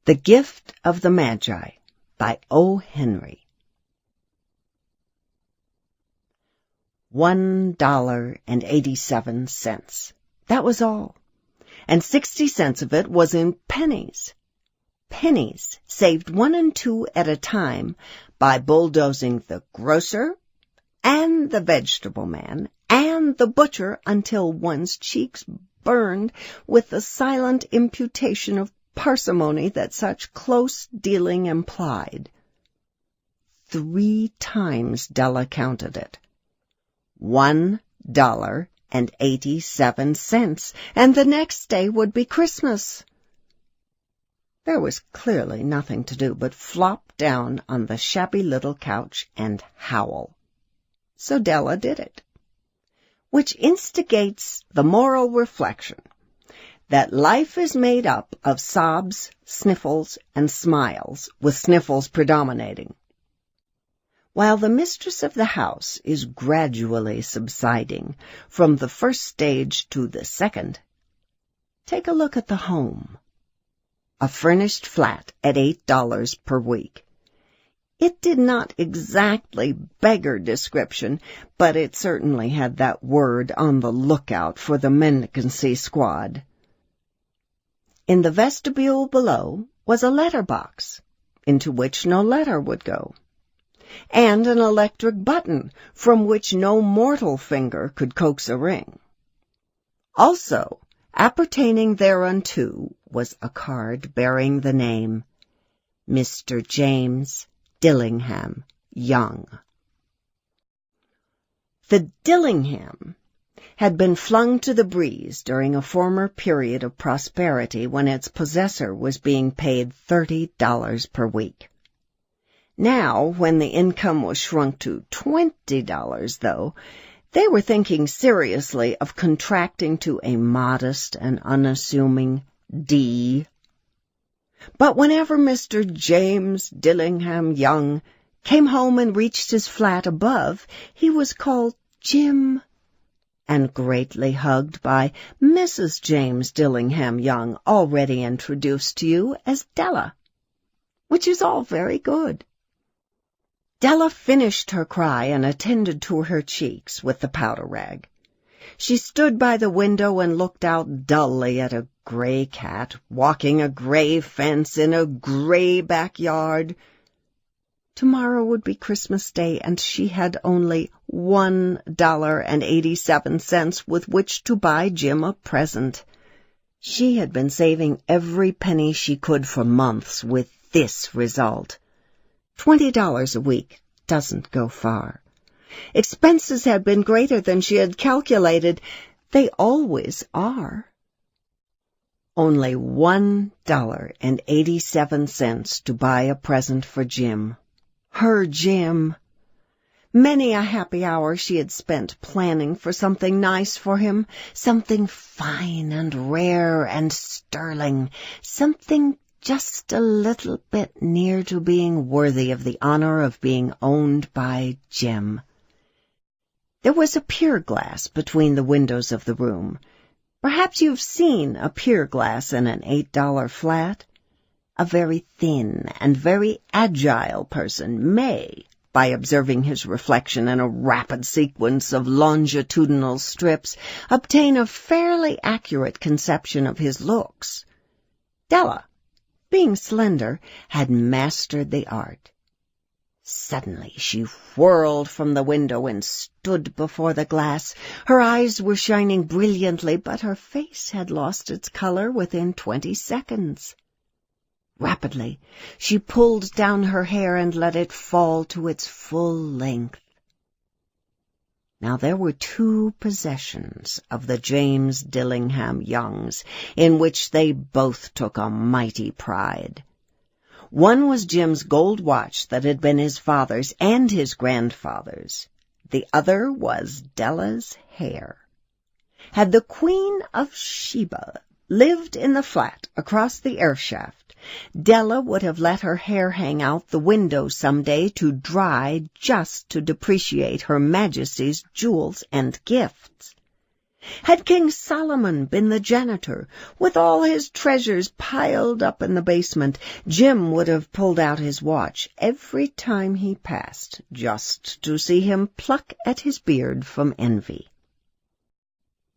The Gift of the Magi by O.Henry. $1.87. That was all. And 60 cents of it was in pennies. Pennies saved 1 and 2 at a time by bulldozing the grocer and the vegetable man and the butcher until one's cheeks burned with the silent imputation of parsimony that such close dealing implied. 3 times Della counted it. $1.87, and the next day would be Christmas. There was clearly nothing to do but flop down on the shabby little couch and howl. So Della did it, which instigates the moral reflection that life is made up of sobs, sniffles, and smiles, with sniffles predominating. While the mistress of the house is gradually subsiding from the first stage to the second, take a look at the home. A furnished flat at $8 per week. It did not exactly beggar description, but it certainly had that word on the lookout for the mendicancy squad. In the vestibule below was a letter-box, into which no letter would go, and an electric button from which no mortal finger could coax a ring. Also, appertaining thereunto was a card bearing the name Mr. James Dillingham Young. The Dillingham had been flung to the breeze during a former period of prosperity when its possessor was being paid $30 per week. Now, when the income was shrunk to $20, though, they were thinking seriously of contracting to a modest and unassuming D. But whenever Mr. James Dillingham Young came home and reached his flat above, he was called Jim, and greatly hugged by Mrs. James Dillingham Young, already introduced to you as Della, which is all very good. Della finished her cry and attended to her cheeks with the powder rag. She stood by the window and looked out dully at a gray cat walking a gray fence in a gray backyard. Tomorrow would be Christmas Day, and she had only $1.87 with which to buy Jim a present. She had been saving every penny she could for months with this result. $20 a week doesn't go far. Expenses had been greater than she had calculated. They always are. Only $1.87 to buy a present for Jim. Her Jim. Many a happy hour she had spent planning for something nice for him, something fine and rare and sterling, something just a little bit near to being worthy of the honor of being owned by Jim. There was a pier glass between the windows of the room. Perhaps you've seen a pier glass in an $8 flat. A very thin and very agile person may, by observing his reflection in a rapid sequence of longitudinal strips, obtain a fairly accurate conception of his looks. Della, being slender, had mastered the art. Suddenly she whirled from the window and stood before the glass. Her eyes were shining brilliantly, but her face had lost its color within 20 seconds. Rapidly, she pulled down her hair and let it fall to its full length. Now there were 2 possessions of the James Dillingham Youngs in which they both took a mighty pride. One was Jim's gold watch that had been his father's and his grandfather's. The other was Della's hair. Had the Queen of Sheba lived in the flat across the airshaft, Della would have let her hair hang out the window some day to dry, just to depreciate Her Majesty's jewels and gifts. Had King Solomon been the janitor, with all his treasures piled up in the basement, Jim would have pulled out his watch every time he passed, just to see him pluck at his beard from envy.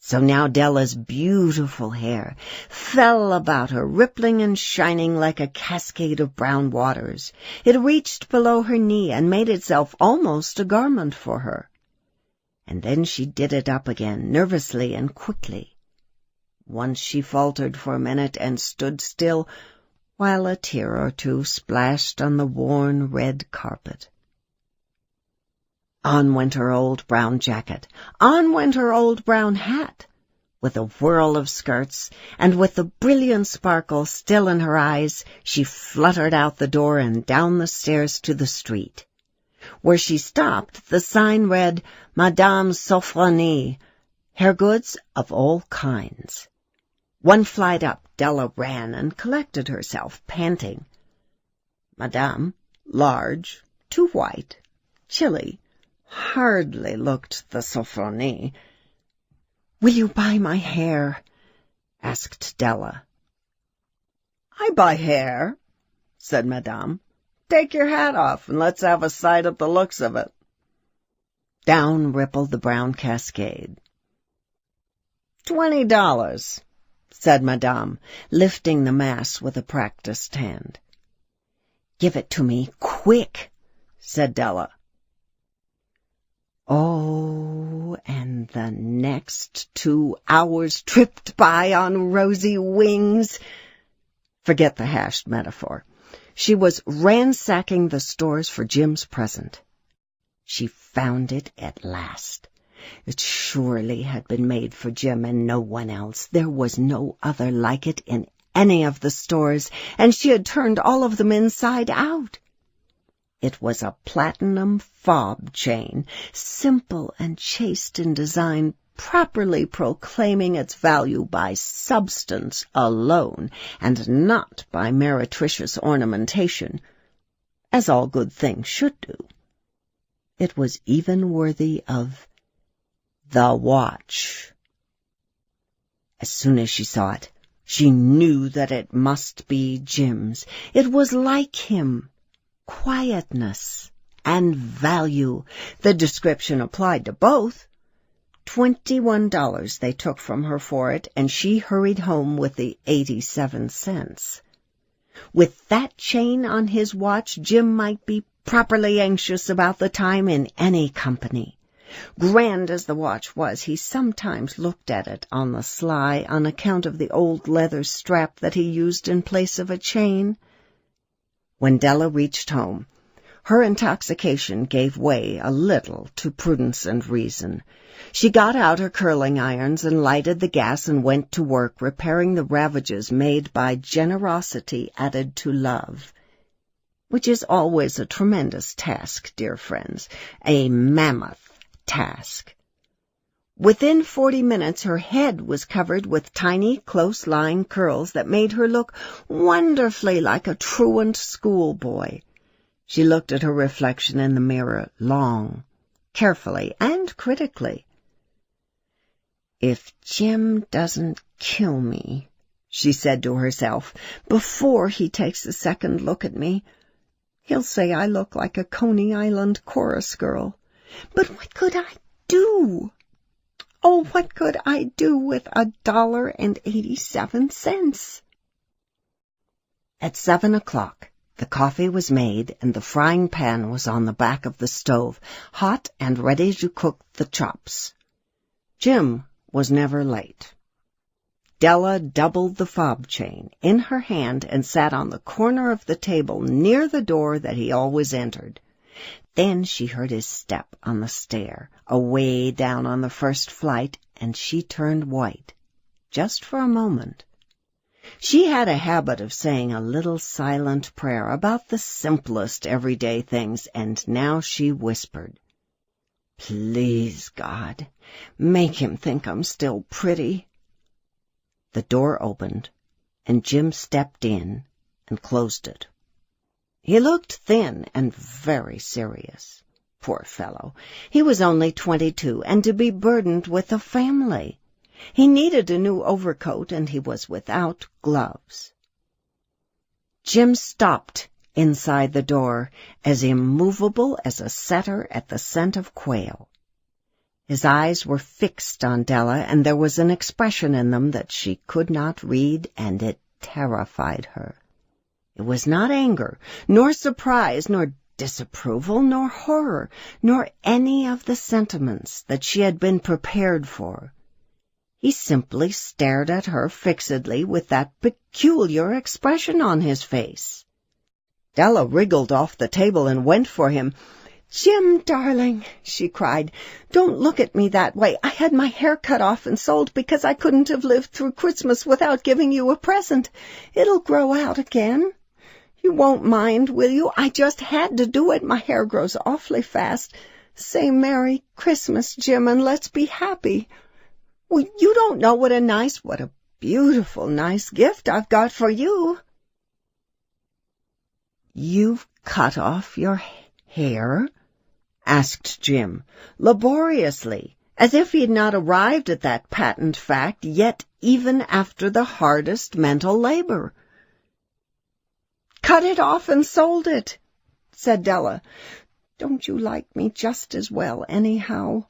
So now Della's beautiful hair fell about her, rippling and shining like a cascade of brown waters. It reached below her knee and made itself almost a garment for her. And then she did it up again, nervously and quickly. Once she faltered for a minute and stood still, while a tear or two splashed on the worn red carpet. On went her old brown jacket, on went her old brown hat, with a whirl of skirts, and with the brilliant sparkle still in her eyes, she fluttered out the door and down the stairs to the street. Where she stopped, the sign read, Madame Sofronie, hair goods of all kinds. One flight up, Della ran and collected herself, panting. Madame, large, too white, chilly, hardly looked the Sofronie. "Will you buy my hair?" asked Della. "I buy hair," said Madame. "Take your hat off and let's have a sight at the looks of it." Down rippled the brown cascade. $20, said Madame, lifting the mass with a practiced hand. "Give it to me, quick," said Della. Oh, and the next 2 hours tripped by on rosy wings. Forget the hashed metaphor. She was ransacking the stores for Jim's present. She found it at last. It surely had been made for Jim and no one else. There was no other like it in any of the stores, and she had turned all of them inside out. It was a platinum fob chain, simple and chaste in design, properly proclaiming its value by substance alone, and not by meretricious ornamentation, as all good things should do. It was even worthy of the watch. As soon as she saw it, she knew that it must be Jim's. It was like him. Quietness and value. The description applied to both. $21 they took from her for it, and she hurried home with the 87 cents. With that chain on his watch, Jim might be properly anxious about the time in any company. Grand as the watch was, he sometimes looked at it on the sly on account of the old leather strap that he used in place of a chain. When Della reached home, her intoxication gave way a little to prudence and reason. She got out her curling irons and lighted the gas and went to work repairing the ravages made by generosity added to love, which is always a tremendous task, dear friends, a mammoth task. Within 40 minutes her head was covered with tiny, close-lying curls that made her look wonderfully like a truant schoolboy. She looked at her reflection in the mirror long, carefully, and critically. "If Jim doesn't kill me," she said to herself, "before he takes a second look at me, he'll say I look like a Coney Island chorus girl. But what could I do? Oh, what could I do with $1.87? At 7 o'clock, the coffee was made and the frying pan was on the back of the stove, hot and ready to cook the chops. Jim was never late. Della doubled the fob chain in her hand and sat on the corner of the table near the door that he always entered. Then she heard his step on the stair, away down on the first flight, and she turned white, just for a moment. She had a habit of saying a little silent prayer about the simplest everyday things, and now she whispered, "Please, God, make him think I'm still pretty." The door opened, and Jim stepped in and closed it. He looked thin and very serious. Poor fellow, he was only 22, and to be burdened with a family. He needed a new overcoat, and he was without gloves. Jim stopped inside the door, as immovable as a setter at the scent of quail. His eyes were fixed on Della, and there was an expression in them that she could not read, and it terrified her. It was not anger, nor surprise, nor disapproval, nor horror, nor any of the sentiments that she had been prepared for. He simply stared at her fixedly with that peculiar expression on his face. Della wriggled off the table and went for him. "Jim, darling," she cried, "don't look at me that way. I had my hair cut off and sold because I couldn't have lived through Christmas without giving you a present. It'll grow out again. You won't mind, will you? I just had to do it. My hair grows awfully fast. Say Merry Christmas, Jim, and let's be happy. Well, you don't know what a beautiful, nice gift I've got for you." "You've cut off your hair?" asked Jim, laboriously, as if he had not arrived at that patent fact yet, even after the hardest mental labor. "Cut it off and sold it," said Della. "Don't you like me just as well, anyhow?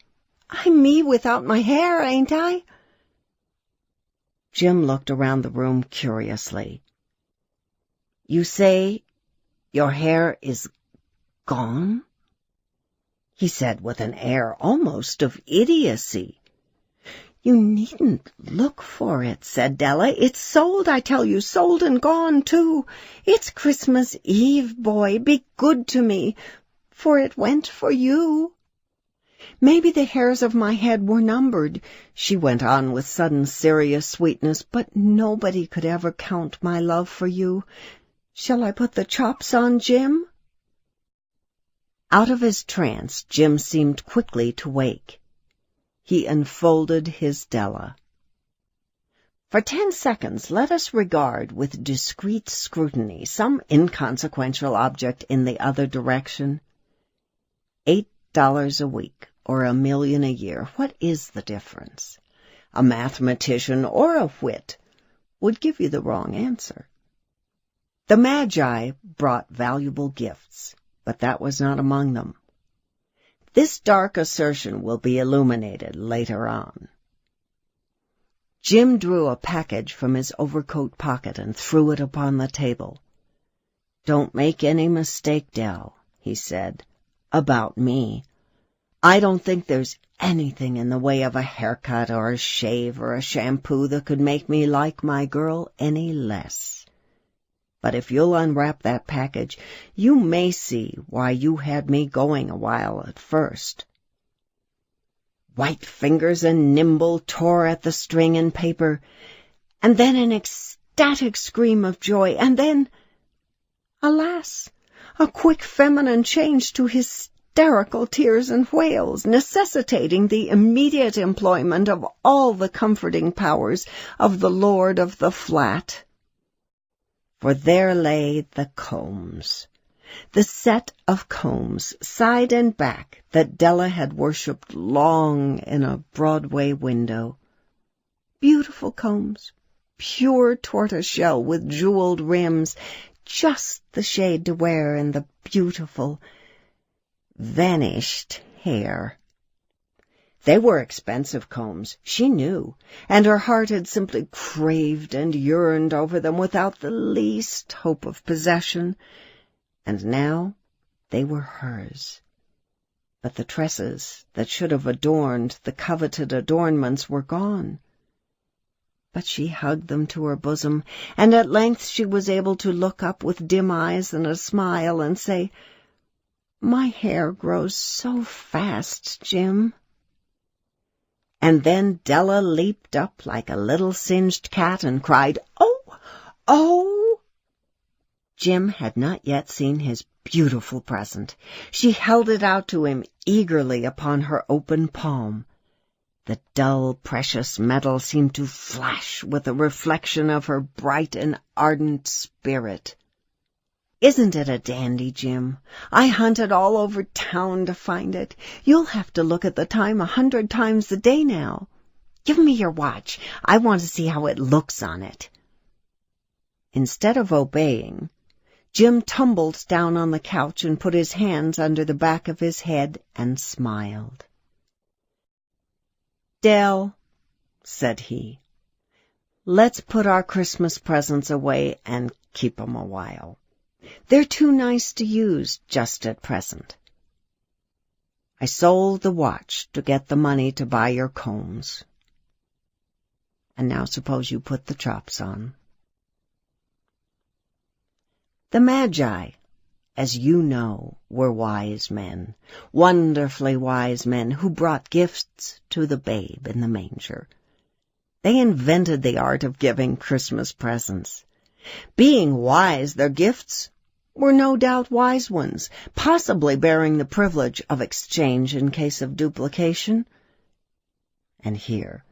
I'm me without my hair, ain't I?" Jim looked around the room curiously. "You say your hair is gone?" he said with an air almost of idiocy. "You needn't look for it," said Della. "It's sold, I tell you, sold and gone, too. It's Christmas Eve, boy. Be good to me, for it went for you. Maybe the hairs of my head were numbered," she went on with sudden serious sweetness, "but nobody could ever count my love for you. Shall I put the chops on, Jim?" Out of his trance, Jim seemed quickly to wake. He enfolded his Della. "For 10 seconds let us regard with discreet scrutiny some inconsequential object in the other direction. $8 a week, or $1 million a year, what is the difference? A mathematician or a wit would give you the wrong answer. The Magi brought valuable gifts, but that was not among them. This dark assertion will be illuminated later on." Jim drew a package from his overcoat pocket and threw it upon the table. "Don't make any mistake, Dell," he said, "about me. I don't think there's anything in the way of a haircut or a shave or a shampoo that could make me like my girl any less. But if you'll unwrap that package, you may see why you had me going a while at first." White fingers and nimble tore at the string and paper, and then an ecstatic scream of joy, and then, alas, a quick feminine change to hysterical tears and wails, necessitating the immediate employment of all the comforting powers of the lord of the flat. For there lay the combs, the set of combs, side and back, that Della had worshipped long in a Broadway window. Beautiful combs, pure tortoiseshell with jeweled rims, just the shade to wear in the beautiful, vanished hair. They were expensive combs, she knew, and her heart had simply craved and yearned over them without the least hope of possession. And now they were hers. But the tresses that should have adorned the coveted adornments were gone. But she hugged them to her bosom, and at length she was able to look up with dim eyes and a smile and say, "My hair grows so fast, Jim." And then Della leaped up like a little singed cat and cried, "Oh, oh!" Jim had not yet seen his beautiful present. She held it out to him eagerly upon her open palm. The dull, precious metal seemed to flash with a reflection of her bright and ardent spirit. "Isn't it a dandy, Jim? I hunted all over town to find it. You'll have to look at the time 100 times a day now. Give me your watch. I want to see how it looks on it." Instead of obeying, Jim tumbled down on the couch and put his hands under the back of his head and smiled. "Dell," said he, "let's put our Christmas presents away and keep 'em a while. They're too nice to use just at present. I sold the watch to get the money to buy your combs. And now suppose you put the chops on." The Magi, as you know, were wise men, wonderfully wise men who brought gifts to the babe in the manger. They invented the art of giving Christmas presents. Being wise, their gifts were no doubt wise ones, possibly bearing the privilege of exchange in case of duplication. And here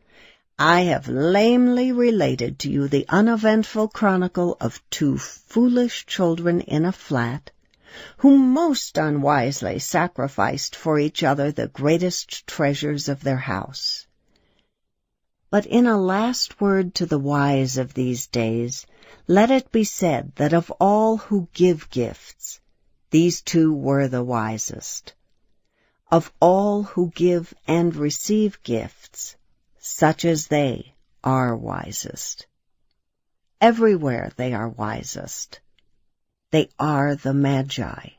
I have lamely related to you the uneventful chronicle of two foolish children in a flat, who most unwisely sacrificed for each other the greatest treasures of their house. But in a last word to the wise of these days, let it be said that of all who give gifts, these two were the wisest. Of all who give and receive gifts, such as they are wisest. Everywhere they are wisest. They are the Magi.